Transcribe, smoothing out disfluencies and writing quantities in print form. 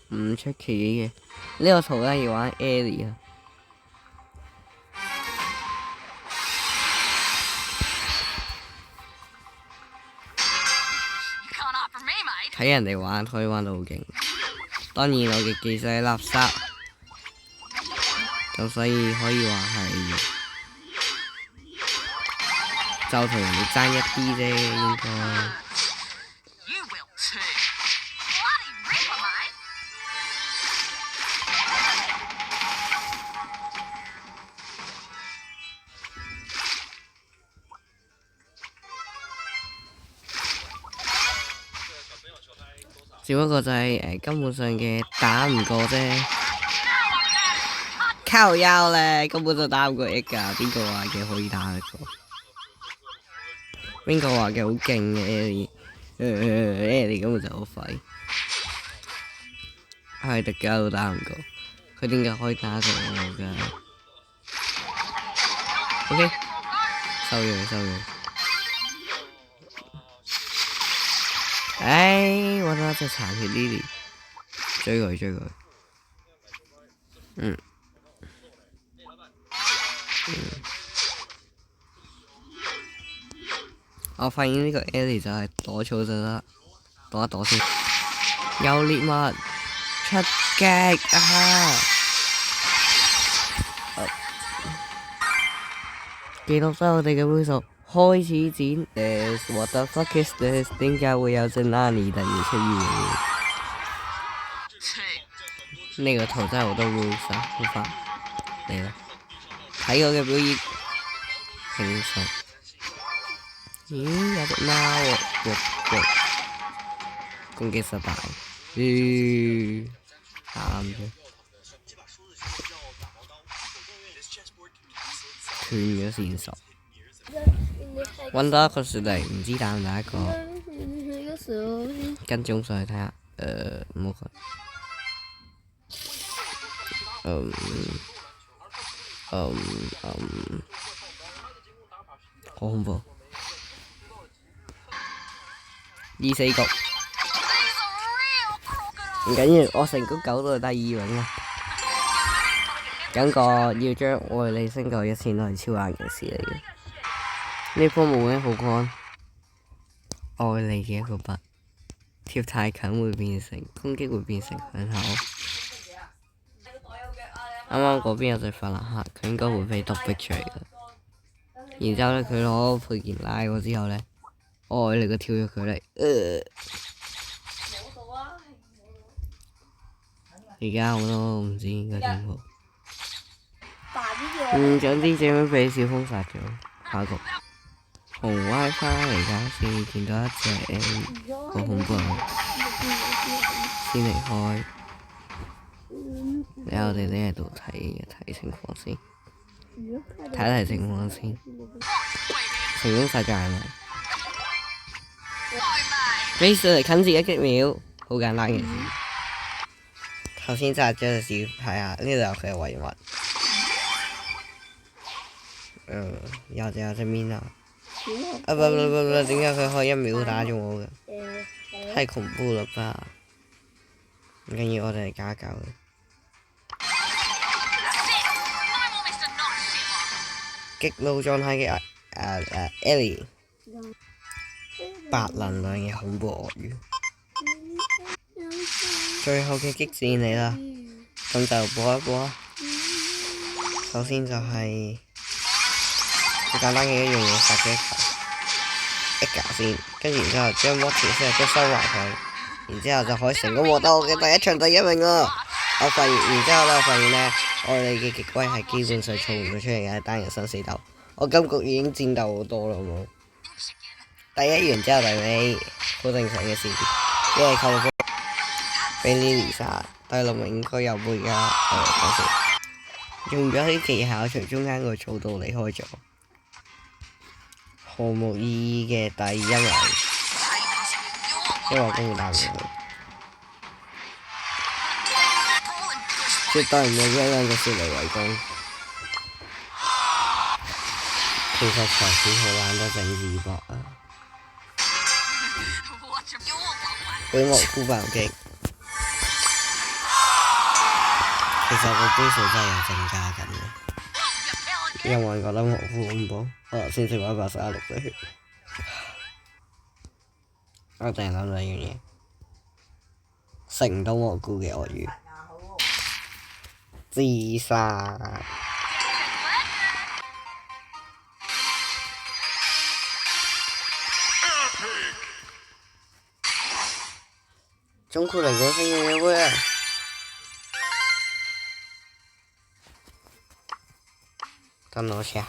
唔出奇嘅。呢個圖咧要玩 Ellie 啊。睇人哋玩可以玩到好勁，當然我嘅技術係垃圾，咁所以可以話係就同人哋爭一啲啫，應該。只不過就係根本上嘅打唔過啫，靠腰咧，根本就打唔過 A 㗎。邊個話嘅可以打得過？邊個話嘅好勁嘅 Ellie？Ellie 根本就好廢，係特家都打唔過，佢點解可以打過我㗎？OK， 收咗。揾到一隻殘血 Lily， 追佢。我發現呢個 Ellie 就係躲草就得，躲一躲先。有獵物出擊啊！記錄咗我哋嘅倍數，開始剪。What the fuck is this？ 點解會有隻 Nani 突然出現？呢個圖真係好多 rules 啊！好煩，嚟啦！睇我嘅表演，平常。咦，有隻貓喎，攻擊失敗。慘啫，斷咗線索。揾到一個雪梨，唔知打唔打得過。跟蹤上去睇下，唔好好恐怖。2-4局，唔緊要，我成局9都係第2名啊！感覺要將愛你升夠1000都係超硬嘅事嚟嘅。呢波冇咩好講，愛你嘅一個筆，貼太近會變成攻擊，會變成響口。啱啱嗰邊有隻法蘭克，佢應該會俾毒逼出嚟嘅。然之後咧，佢攞佩劍拉我之後咧，愛你個跳咗佢嚟，而家我都唔知應該點好。總之這樣俾小風殺咗。下局紅 WiFi 嚟㗎先，見到一隻好恐怖，先離開。你我哋呢喺度睇情況先，睇情況先。成功殺咗係咪？俾上嚟近自己1秒，好簡單嘅事。頭先殺咗隻小睇下，呢度有佢嘅遺物。有隻面啊！不，點解佢可以1秒打中我嘅？太恐怖了吧！唔緊要，我哋嚟搞一搞佢。極怒狀態嘅Ellie， 8能量嘅恐怖鱷魚。最後嘅激戰嚟啦，咁就播一播。首先就係最簡單嘅一樣嘢，殺咗Edgar先，跟住然之後將 Mortis 都收埋佢，然之後就可以成功獲得我嘅第一場第1名啦！然之後咧，我發現咧，我哋嘅極威係基本上做唔到出嚟嘅單人生死鬥。我今局已經戰鬥好多啦，好冇？第1完之後第尾，好正常嘅事，因為扣分俾 Lily 殺，第6名應該又會㗎，講笑。用咗啲技巧從中間個草道離開咗，毫無意義嘅第1名，因為我根本打唔到。絕對唔會將兩個雪梨圍攻。其實財錢好懶得整自博啊！俾蘑菇爆擊，其實個基數真係有增加緊嘅，有冇人覺得好恐怖？我先食咗136嘅血，我突然諗到一樣嘢，食唔到蘑菇嘅鱷魚，自殺。中酷嚟講先嘅喎，等我 check 下。